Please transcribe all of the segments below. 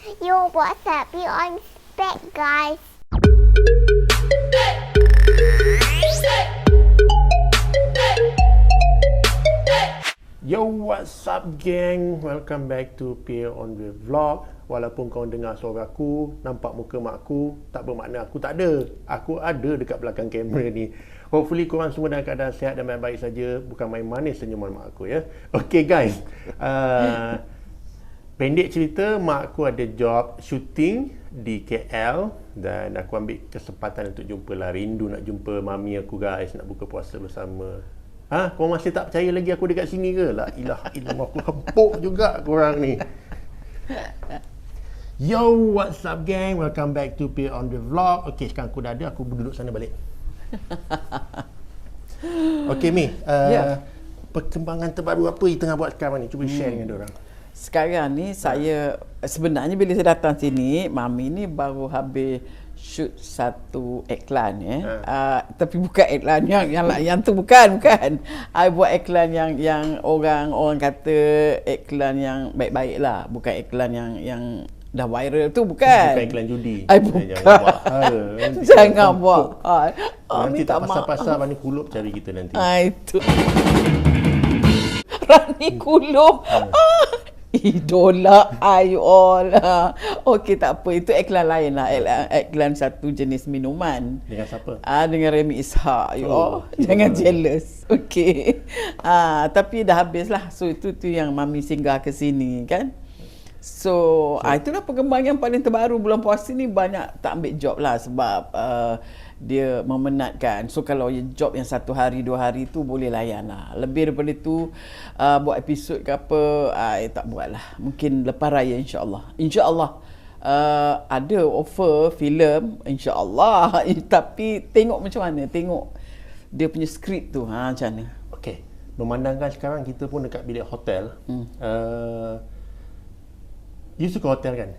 Yo, what's up? You on spec, guys. Yo, what's up gang? Welcome back to Pierre on the Vlog. Walaupun kau dengar suara aku, nampak muka mak aku, tak bermakna aku tak ada. Aku ada dekat belakang kamera ni. Hopefully korang semua dalam keadaan sihat dan baik-baik saja. Bukan main manis senyuman mak aku ya. Okay guys, pendek cerita, mak aku ada job shooting di KL dan aku ambil kesempatan untuk jumpa lah. Rindu nak jumpa mami aku guys, nak buka puasa bersama. Korang masih tak percaya lagi aku dekat sini ke? La ilaha illallah, aku hempuk juga korang ni. Yo, what's up gang? Welcome back to Pierre on the Vlog. Okay, sekarang aku dah ada, aku duduk sana balik. Okay Mi, perkembangan terbaru apa yang tengah buat sekarang ni? Cuba share dengan diorang. Sekarang ni saya sebenarnya bila saya datang sini, Mami ni baru habis shoot satu iklan tapi bukan iklan yang tu bukan. I buat iklan yang orang kata iklan yang baik-baik lah, bukan iklan yang dah viral tu, bukan. Bukan iklan judi. Bukan. Jangan buat hal. Nanti tak pasal-pasal Rani Kulup cari kita nanti. Itu. Rani Kulup. Idola I all. Okey, tak apa, itu iklan lain lah. Iklan satu jenis minuman. Dengan siapa? Dengan Remy Ishak. Jangan jealous. Okey. Tapi dah habis lah. So itu yang Mami singgah ke sini kan. So itulah perkembangan yang paling terbaru. Bulan puasa ni banyak tak ambil job lah sebab dia memenatkan. So kalau job yang 1 hari 2 hari tu boleh layan lah. Lebih daripada tu buat episod ke apa, tak buat lah. Mungkin lepas raya insyaAllah. InsyaAllah ada offer filem insyaAllah. Tapi tengok macam mana, tengok dia punya skrip tu macam mana. Okay, memandangkan sekarang kita pun dekat bilik hotel. You suka hotel kan?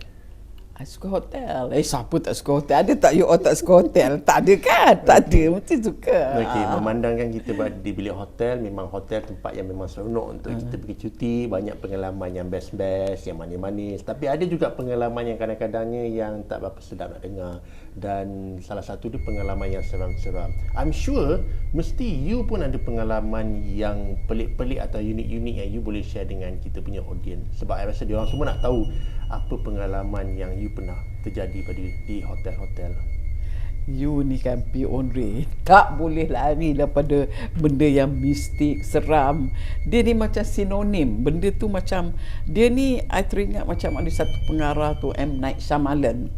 I suka hotel. Siapa tak suka hotel? Ada tak you all tak suka hotel? Tak ada kan? Tak ada. Mesti suka. Okey, memandangkan kita di bilik hotel, memang hotel tempat yang memang seronok untuk kita pergi cuti. Banyak pengalaman yang best-best, yang manis-manis. Tapi ada juga pengalaman yang kadang-kadangnya yang tak berapa sedap nak dengar. Dan salah satu dia pengalaman yang seram-seram. I'm sure mesti you pun ada pengalaman yang pelik-pelik atau unik-unik yang you boleh share dengan kita punya audience. Sebab saya rasa diorang semua nak tahu apa pengalaman yang you pernah terjadi di hotel-hotel. You ni kan P-Onre, tak boleh lari daripada benda yang mistik, seram. Dia ni macam sinonim. Benda tu macam, dia ni I teringat macam ada satu pengarah tu, M. Night Shyamalan.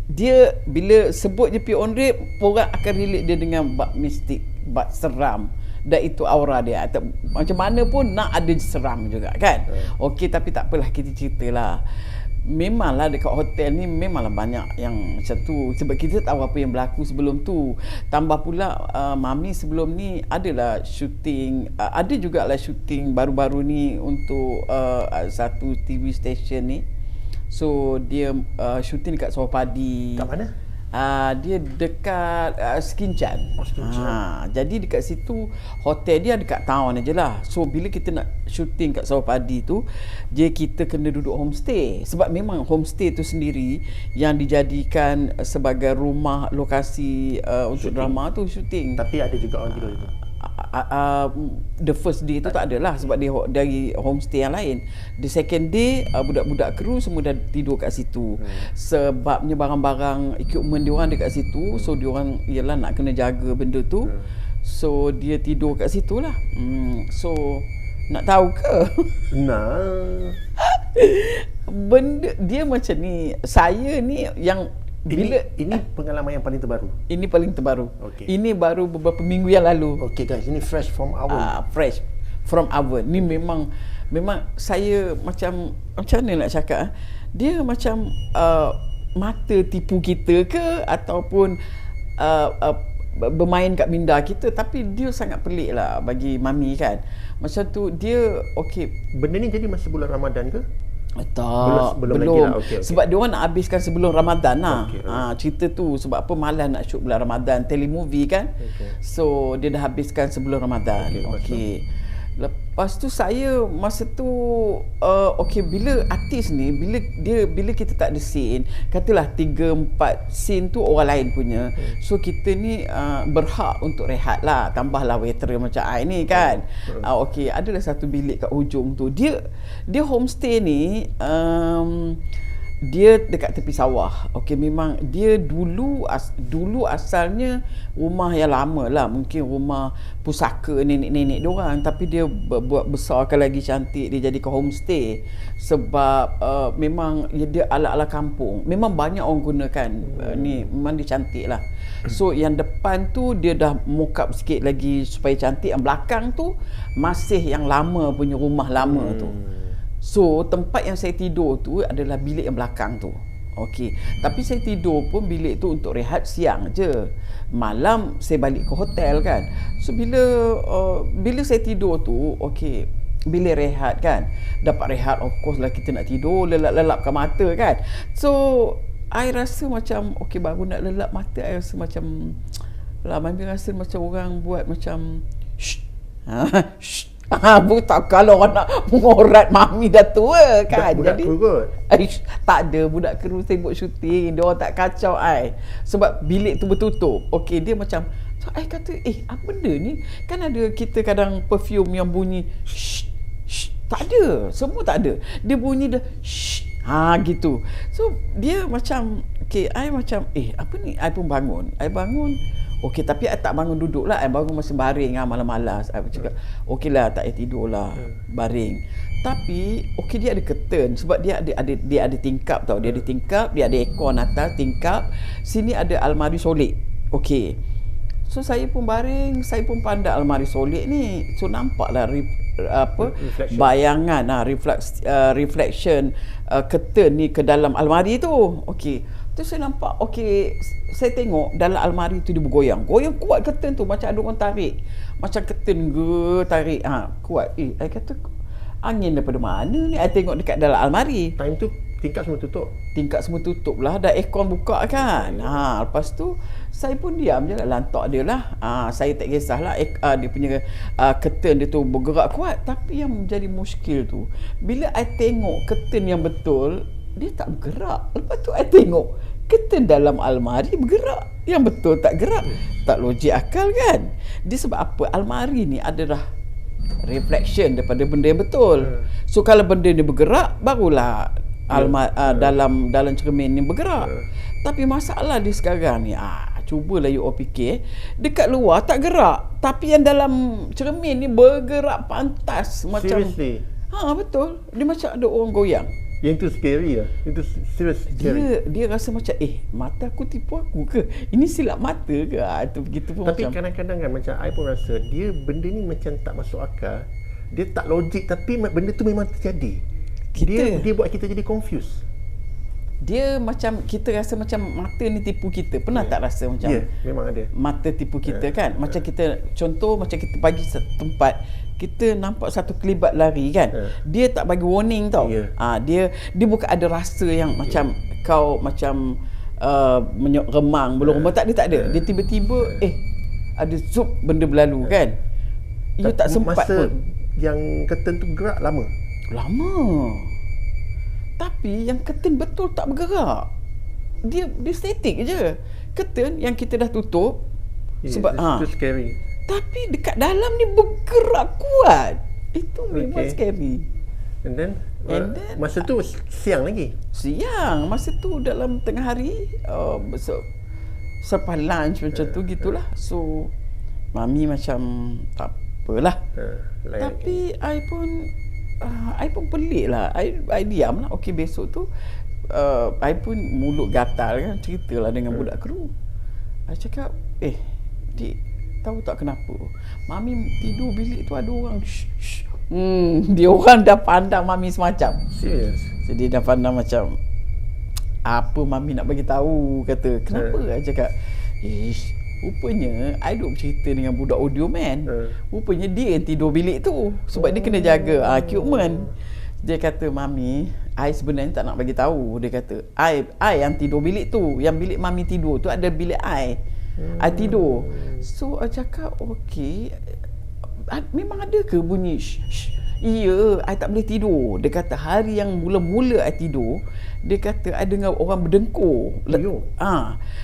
Dia bila sebut je P-Onre, orang akan relate dia dengan bab mistik, bab seram. Dan itu aura dia. Macam mana pun nak ada seram juga kan. Okey, tapi tak apalah, kita ceritalah. Memanglah dekat hotel ni memanglah banyak yang macam tu. Sebab kita tahu apa yang berlaku sebelum tu. Tambah pula Mami sebelum ni adalah shooting. Ada jugalah shooting baru-baru ni untuk satu TV station ni. So dia shooting dekat Sawapadi. Kat mana? Dia dekat Skinchan. Jadi dekat situ hotel dia dekat town aja lah. So bila kita nak shooting kat Sawapadi tu, kita kena duduk homestay. Sebab memang homestay tu sendiri yang dijadikan sebagai rumah lokasi untuk drama tu shooting. Tapi ada juga orang tidur itu. The first day tu tak adalah sebab dia dari homestay yang lain. The second day budak-budak kru semua dah tidur kat situ. Sebabnya barang-barang equipment dia orang dekat situ. So dia orang ialah nak kena jaga benda tu. So dia tidur kat situ lah. So nak tahu ke? Nah. Benda dia macam ni. Saya ni yang ini pengalaman yang paling terbaru. Ini paling terbaru. Okay. Ini baru beberapa minggu yang lalu. Okay guys, ini fresh from oven. Fresh from oven. Ni memang saya macam mana nak cakap? Dia macam mata tipu kita ke ataupun bermain kat minda kita, tapi dia sangat pelik lah bagi Mami kan. Macam tu dia Benda ni jadi masa bulan Ramadan ke? Belum. Lagi lah. Okay. Sebab dia orang nak habiskan sebelum Ramadan lah. Okay. Cerita tu sebab apa, malas nak shoot bulan Ramadan, telemovie kan. So dia dah habiskan sebelum Ramadan. Okay. Lepas tu saya masa tu okey, bila artis ni bila kita tak ada scene, katalah 3-4 scene tu orang lain punya. So kita ni berhak untuk rehat lah, tambahlah waiter macam I ni kan. Okey, adalah satu bilik kat hujung tu. Dia homestay ni dia dekat tepi sawah. Okey, memang dia dulu asalnya rumah yang lama lah, mungkin rumah pusaka nenek-nenek diorang, tapi dia buat besarkan lagi cantik, dia jadi ke homestay sebab memang dia ala-ala kampung. Memang banyak orang gunakan ni, memang dia cantik lah. So yang depan tu dia dah mock up sikit lagi supaya cantik. Yang belakang tu masih yang lama punya rumah lama tu. So tempat yang saya tidur tu adalah bilik yang belakang tu. Okey, tapi saya tidur pun bilik tu untuk rehat siang je. Malam saya balik ke hotel kan. So bila saya tidur tu, okey, bila rehat kan, dapat rehat, of course lah kita nak tidur, lelap-lelapkan mata kan. So I rasa macam okey, baru nak lelap mata, I rasa macam Mami rasa macam orang buat macam shh. Tak, kalau orang nak mengorat Mami dah tua kan. Budak jadi kru kot. tak ada budak kru sibuk syuting, dia orang tak kacau I sebab bilik tu bertutup. Okey, dia macam I kata apa benda ni, kan ada kita kadang perfume yang bunyi shh, shh. Tak ada, semua tak ada, dia bunyi dah shh, gitu. So dia macam okey, I macam apa ni, I pun bangun. Okey, tapi I tak bangun duduk lah, I bangun masih baring malas-malas. I cakap okeylah, tak payah tidur lah, baring. Tapi okey, dia ada curtain sebab dia ada tingkap tau. Dia ada tingkap, dia ada aircon atas tingkap. Sini ada almari solid. Okey. So saya pun baring, saya pun pandang almari solid ni. So nampaklah reflection. Bayangan reflection curtain ni ke dalam almari tu. Okey. Terus saya nampak, okey, saya tengok dalam almari tu dia bergoyang. Goyang kuat curtain tu, macam ada orang tarik. Macam curtain tarik. Kuat. I kata angin daripada mana ni? I tengok dekat dalam almari. Time tu tingkap semua tutup. Tingkap semua tutup lah, dah aircon buka kan. Lepas tu saya pun diam je lah, lantak dia lah. Saya tak kisahlah dia punya curtain dia tu bergerak kuat. Tapi yang menjadi muskil tu, bila I tengok curtain yang betul, dia tak bergerak. Lepas tu I tengok curtain dalam almari bergerak, yang betul tak gerak. Tak logik akal kan. Dia sebab apa? Almari ni adalah reflection daripada benda yang betul. So kalau benda ni bergerak, barulah dalam cermin ni bergerak. Tapi masalah dia sekarang ni, cubalah you all fikir, dekat luar tak gerak, tapi yang dalam cermin ni bergerak pantas. Macam Seriously? Betul. Dia macam ada orang goyang. Yang tu scary lah. Itu serius scary. Dia rasa macam mata aku tipu aku ke? Ini silap mata ke? Itu begitu pun. Tapi macam kadang-kadang kan macam I pun rasa benda ni macam tak masuk akal. Dia tak logik, tapi benda tu memang terjadi. Dia buat kita jadi confused. Dia macam kita rasa macam mata ni tipu kita. Pernah tak rasa macam memang ada mata tipu kita kan? Macam kita, contoh macam kita pergi satu tempat, kita nampak satu kelibat lari kan, dia tak bagi warning tau. Dia bukan ada rasa yang macam kau macam remang belum remang, tak ada. Dia tiba-tiba ada zup benda berlalu kan. You tak sempat masa pun. Yang curtain tu gerak lama. Tapi yang curtain betul tak bergerak. Dia statik je. Curtain yang kita dah tutup sebab itu scary. tapi dekat dalam ni bergerak kuat. Itu memang scary. And then masa tu siang lagi. Masa tu dalam tengah hari, selepas lunch macam tu gitulah. So Mami macam tak apalah. Tapi I pun pelik lah. I diam lah. Okey, besok tu I pun mulut gatal kan, ceritalah dengan budak kru. I cakap, Dik, tahu tak kenapa Mami tidur bilik tu ada orang. Dia orang dah pandang Mami semacam. Serius? So, dia dah pandang macam apa Mami nak bagi tahu, kata. Kenapa? I cakap, rupanya I duk bercerita dengan budak audio man. Rupanya dia yang tidur bilik tu sebab dia kena jaga equipment. Dia kata, Mami, I sebenarnya tak nak bagi tahu. Dia kata, I yang tidur bilik tu. Yang bilik Mami tidur tu ada bilik I tidur. So I cakap, okey. memang ada ke bunyi shh, shh. Ya, I tak boleh tidur. Dia kata hari yang mula-mula I tidur, dia kata I dengar orang berdengkur.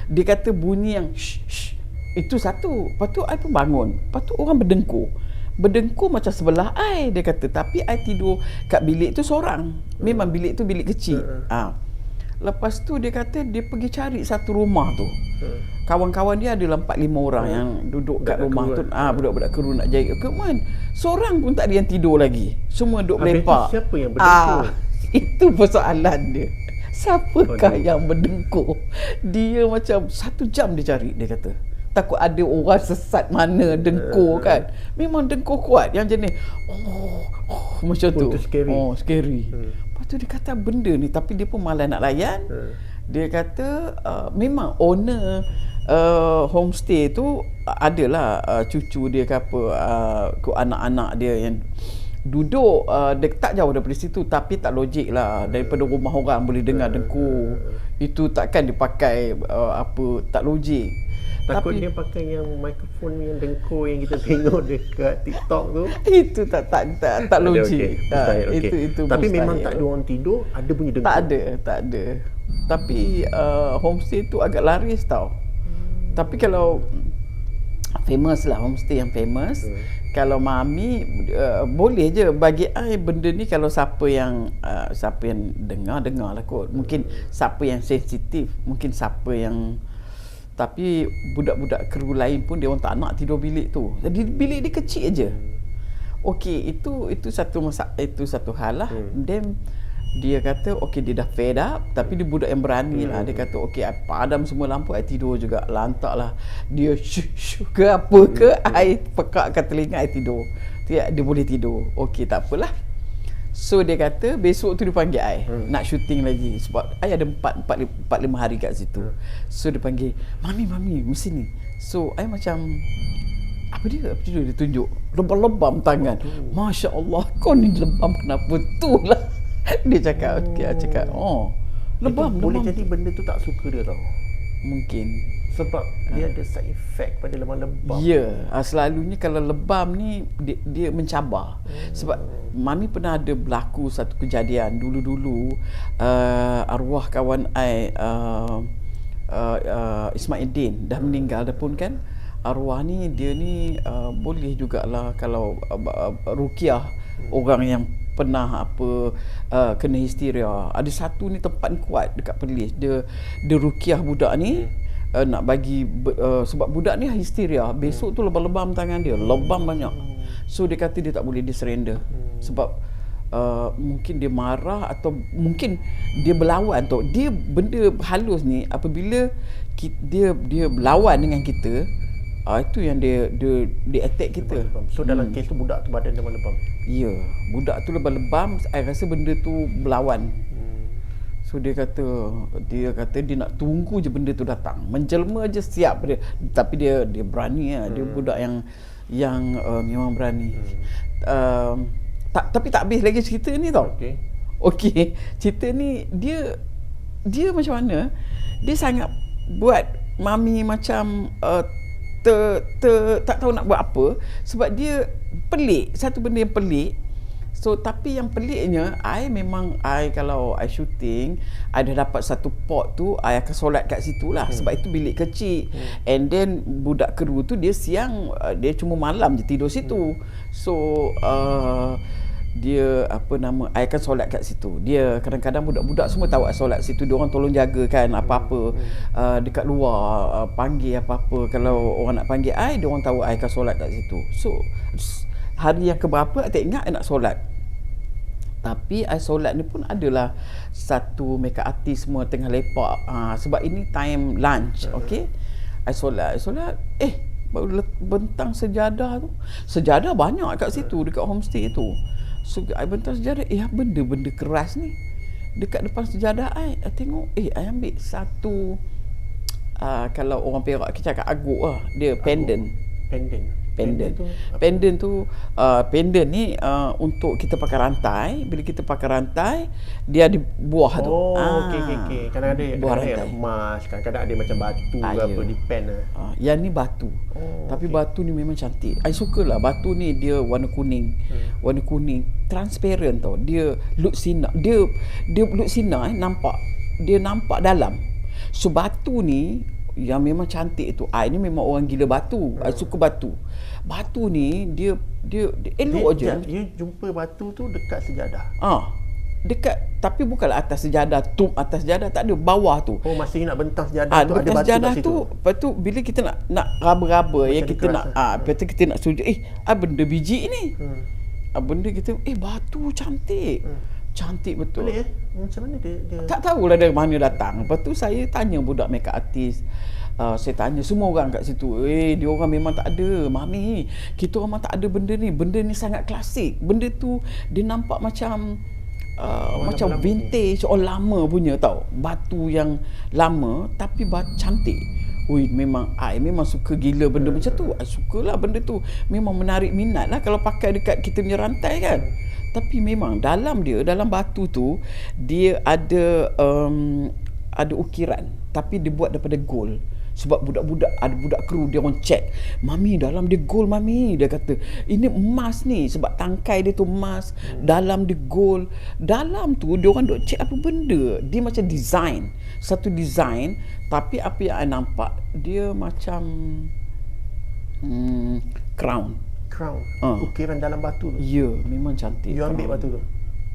Dia kata bunyi yang shh, shh. Itu satu. Lepas tu I pun bangun. Lepas tu orang berdengkur. Berdengkur macam sebelah I, dia kata. Tapi I tidur kat bilik tu seorang. Memang bilik tu bilik kecil. Lepas tu dia kata dia pergi cari satu rumah tu. Kawan-kawan dia adalah 4-5 orang yang duduk kat rumah tu. Budak-budak kru nak jahit equipment. Seorang pun tak ada yang tidur lagi. Semua duduk melepak. Siapa yang berdengkur? Itu persoalan dia. Siapakah yang berdengkur? Dia macam 1 jam dia cari, dia kata. Takut ada orang sesat mana dengkur kan. Memang dengkur kuat. Yang jenis macam tu. Itu scary. Scary. Lepas tu dia kata benda ni, tapi dia pun malas nak layan. Dia kata memang owner homestay tu adalah cucu dia ke apa, anak-anak dia yang duduk dia tak jauh daripada situ, tapi tak logik lah daripada rumah orang boleh dengar dengkur. Itu takkan dipakai tak logik. Takut tapi dia pakai yang mikrofon yang dengkur yang kita tengok dekat TikTok tu. Itu tak logik. Itu tapi mustahil. memang tak ada orang tidur, ada bunyi dengkur. Tak ada. Tapi homestay tu agak laris tau. Tapi kalau famous lah, homestay yang famous. Kalau Mami boleh je bagi I benda ni. Kalau siapa yang dengar lah kot. Mungkin siapa yang sensitif, mungkin siapa yang, tapi budak-budak kru lain pun dia orang tak nak tidur bilik tu. Jadi bilik dia kecil aje. Okey, itu satu satu hal lah. Then dia kata okey dia dah fed up, tapi dia budak yang berani lah. Dia kata okey, padam semua lampu, I tidur juga. Lantaklah dia syuh ke apa ke, I pekakkan telinga, I tidur. Dia boleh tidur. Okey, tak apalah. So dia kata besok tu dia panggil I nak shooting lagi, sebab I ada 4-5 hari kat situ. So dia panggil, Mami mesti ni. So I macam apa dia tunjuk lebam-lebam tangan. Masya Allah, kau ni lebam kenapa tu lah. Dia cakap lebam. Boleh jadi benda tu tak suka dia tau. Mungkin sebab dia ada side effect pada lebam-lebam. Ya, selalunya kalau lebam ni dia mencabar. Sebab Mami pernah ada berlaku satu kejadian dulu-dulu, arwah kawan I Ismaiddin dah meninggal dah pun kan. Arwah ni dia ni boleh jugalah kalau ruqyah orang yang pernah kena histeria. Ada satu ni tempat ni kuat dekat Perlis. Dia ruqyah budak ni. Nak bagi sebab budak ni histeria. Besok tu lebam-lebam tangan dia, lebam banyak. So dia kata dia tak boleh, dia surrender. Sebab mungkin dia marah atau mungkin dia berlawan tau. Dia benda halus ni apabila dia berlawan dengan kita, itu yang dia attack kita. So dalam kes tu budak tu badan lebam-lebam. Ya, budak tu lebam-lebam. Saya rasa benda tu berlawan. So dia kata dia nak tunggu je benda tu datang. Menjelma je siap dia. Tapi dia berani lah. Dia budak yang memang berani. Tapi tak habis lagi cerita ni tau. Okey. Cerita ni dia macam mana? Dia sangat buat Mami macam tak tahu nak buat apa, sebab dia pelik. Satu benda yang pelik. So tapi yang peliknya, kalau I shooting, I dah dapat satu pot tu, I akan solat kat situ lah. Sebab itu bilik kecil. And then budak kru tu dia siang, dia cuma malam je tidur situ. So dia I akan solat kat situ. Dia kadang-kadang budak-budak semua tahu I solat situ. Dia orang tolong jaga kan apa-apa dekat luar, panggil apa-apa. Kalau orang nak panggil I, dia orang tahu I akan solat kat situ. So hari yang keberapa I tak ingat I nak solat. Tapi I solat ni pun adalah satu makeup artist semua tengah lepak. Sebab ini time lunch. Okay, I solat. Baru bentang sejadah tu. Sejadah banyak kat situ, dekat homestay tu. So I bentang sejadah, benda-benda keras ni dekat depan sejadah I tengok, I ambil satu kalau orang Perak kita cakap aguk lah. Dia pendant. Pendant. Pendant tu apa? Pendant ni untuk kita pakai rantai. Bila kita pakai rantai, dia ada buah tu. Oh, okey. Kadang-kadang buah ada rantai. emas, kadang-kadang ada macam batu ke Ya. apa, depend lah. Yang ni batu. Tapi batu ni memang cantik. I sukalah batu ni, dia warna kuning. Warna kuning, transparent tau. Dia look sinar. Dia look sinar nampak. Dia nampak dalam. So batu ni yang memang cantik tu. I ni memang orang gila batu. I suka batu. Batu ni dia elok je. You jumpa batu tu dekat sejadah. Dekat, tapi bukanlah atas sejadah, atas sejadah tak ada, bawah tu. Oh, masa you nak bentang sejadah tu ada Bekas batu sejadah kat situ. tu, lepas tu bila kita nak raba-raba yang Macam kita nak dikeras, lepas tu kita nak sujud, benda biji ni. Benda kita batu cantik. Cantik betul. Boleh macam mana dia Tak tahulah dari mana datang. Lepas tu saya tanya budak makeup artist. Saya tanya semua orang kat situ. Dia orang memang tak ada. Mami, kita orang memang tak ada benda ni. Benda ni sangat klasik. Benda tu dia nampak macam macam vintage, lama punya tau. Batu yang lama tapi cantik. Memang I memang suka gila benda macam tu. I sukalah benda tu. Memang menarik minat lah kalau pakai dekat kita punya rantai kan. Tapi memang dalam batu tu dia ada ukiran tapi dia buat daripada gold. Sebab ada budak kru dia orang check, "Mami, dalam dia gold mami." Dia kata, "Ini emas ni sebab tangkai dia tu emas, dalam dia gold." Dalam tu dia orang duk check apa benda. Dia macam design. Satu design, tapi apa yang I nampak dia macam crown. Ukiran dalam batu tu. Ya, memang cantik. You ambil batu tu?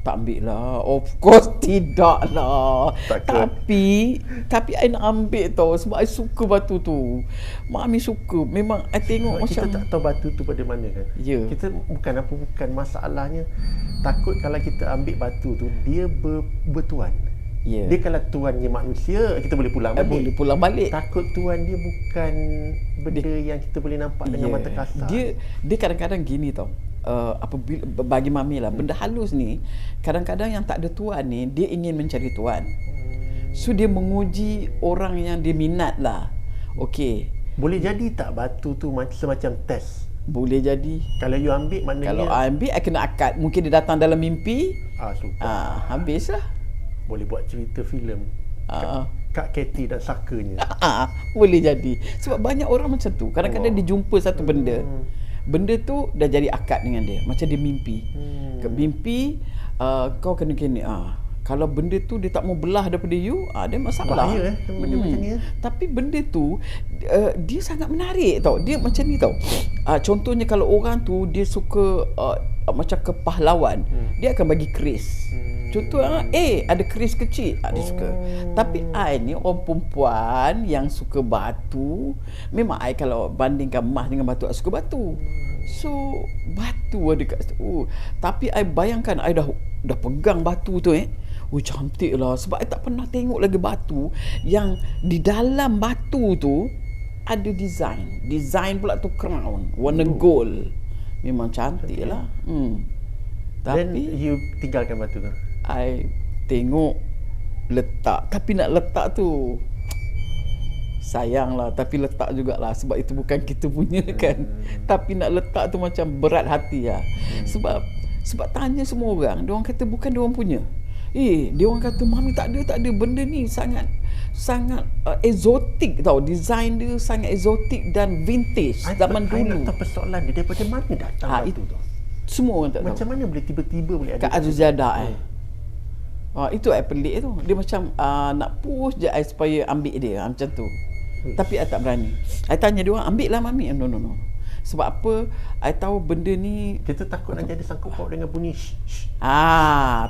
Tak ambil lah. Of course tidak lah. Takkan. Tapi I nak ambil tau sebab I suka batu tu. Mami suka. Memang I tengok Sebab macam kita tak tahu batu tu pada mana kan. Ya. Kita bukan masalahnya. Takut kalau kita ambil batu tu dia bertuan. Ya. Dia kalau tuannya manusia, kita boleh pulang balik. Boleh pulang balik. Takut tuan dia bukan benda yang kita boleh nampak dengan mata kasar. Dia kadang-kadang gini tau. Apabila bagi mami lah, benda halus ni kadang-kadang yang tak ada tuan ni dia ingin mencari tuan. So dia menguji orang yang dia minat lah. Okey. Boleh jadi tak batu tu semacam test? Boleh jadi. Kalau you ambil maknanya Kalau I ambil, I kena akad. Mungkin dia datang dalam mimpi. super. Habislah. Boleh buat cerita filem. Kak Katie dan Sakanya. Boleh jadi. Sebab banyak orang macam tu. Kadang-kadang dia jumpa satu benda. Benda tu dah jadi akad dengan dia. Macam dia mimpi. Mimpi kau kena gini. Kalau benda tu dia tak mau belah daripada you, dia masalah. Bahaya benda macam ni. Tapi benda tu dia sangat menarik tau. Dia macam ni tau. Contohnya kalau orang tu dia suka macam kepahlawan, dia akan bagi keris. Contoh ada keris kecil, dia suka. Tapi I ni orang perempuan yang suka batu. Memang I kalau bandingkan emas dengan batu, I suka batu. So batu ada kat situ. Tapi I bayangkan I dah pegang batu tu cantik lah. Sebab I tak pernah tengok lagi batu yang di dalam batu tu ada design. Design pula tu crown warna gold. Memang cantik lah. Dan Tapi you tinggalkan batu tu. I tengok letak. Tapi nak letak tu sayanglah, tapi letak jugalah sebab itu bukan kita punya kan. Tapi nak letak tu macam berat hati lah. Sebab tanya semua orang, dia orang kata bukan dia orang punya. Dia orang kata mami tak ada benda ni sangat exotic tau. Design dia sangat exotic dan vintage zaman I dulu. nak tahu persoalan dia daripada mana datang batu tu. Semua orang tak tahu. Macam mana boleh tiba-tiba boleh ada kat Azuzadah itu I pelik tu. Dia macam nak push je I supaya ambil dia macam tu. Tapi I tak berani. I tanya dia orang, ambil lah mami. No. Sebab apa? I tahu benda ni Kita takut nak jadi sangkut paut dengan bunyi shh.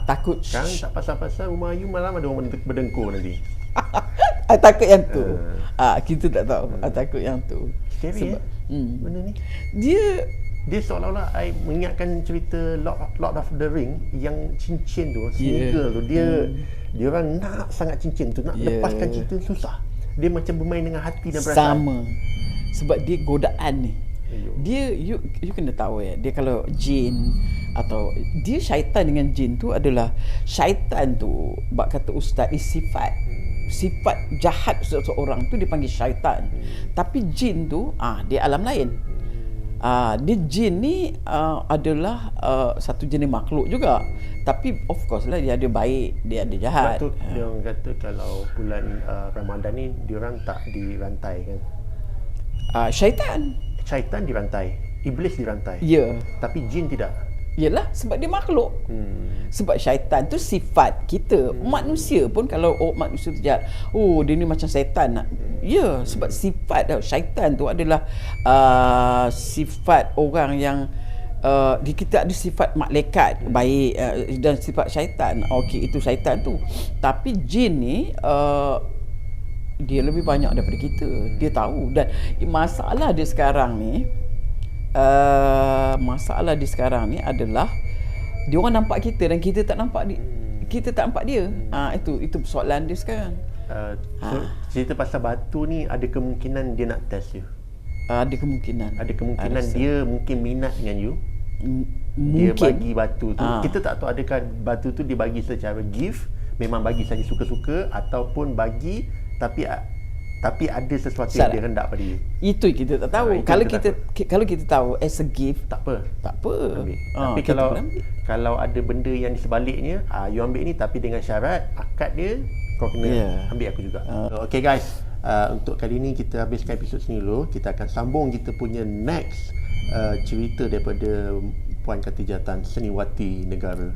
takut. Kan tak pasal-pasal rumah you malam ada orang berdengkur nanti. I takut yang tu. Kita tak tahu. I takut yang tu. Scary benda ni. Dia seolah-olah I mengingatkan cerita Lord of the Ring yang cincin tu, Smeagol tu, dia orang nak sangat cincin tu, nak lepaskan cincin susah. Dia macam bermain dengan hati dan perasaan. Sama. Sebab dia godaan ni. Dia you kena tahu dia kalau jin atau dia syaitan dengan jin tu adalah syaitan tu bak kata ustaz is sifat jahat seseorang tu dipanggil syaitan. Tapi jin tu dia alam lain. Dia jin ni adalah satu jenis makhluk juga. Tapi of course lah dia ada baik, dia ada jahat. Sebab tu dia orang kata kalau bulan Ramadan ni diorang tak dirantai kan. Syaitan. Syaitan dirantai, iblis dirantai. Ya. Tapi jin tidak. Yalah, sebab dia makhluk. Sebab syaitan tu sifat kita. Manusia pun kalau manusia tu jahat, dia ni macam syaitan. Ya, sebab sifat syaitan tu adalah sifat orang yang kita ada sifat malaikat baik dan sifat syaitan. Okey, itu syaitan tu. Tapi jin ni dia lebih banyak daripada kita. Dia tahu. Dan masalah dia sekarang ni adalah dia orang nampak kita dan kita tak nampak kita tak nampak dia. Itu persoalan dia sekarang. So, cerita pasal batu ni ada kemungkinan dia nak test you. Ada kemungkinan Dia mungkin minat dengan you. Mungkin Dia bagi batu tu. Kita tak tahu adakah batu tu dia bagi secara gift, memang bagi saja suka-suka, ataupun bagi tapi ada sesuatu yang dia hendak pada you. Itu kita tak tahu. Kalau kita tahu as a gift, tak apa. Ambil. Tapi kalau ada benda yang di sebaliknya, you ambil ni tapi dengan syarat akad dia kau kena ambil aku juga. Okay guys, untuk kali ni kita habiskan episod sini dulu. Kita akan sambung kita punya next cerita daripada Puan Khatijah Tan, Seniwati Negara.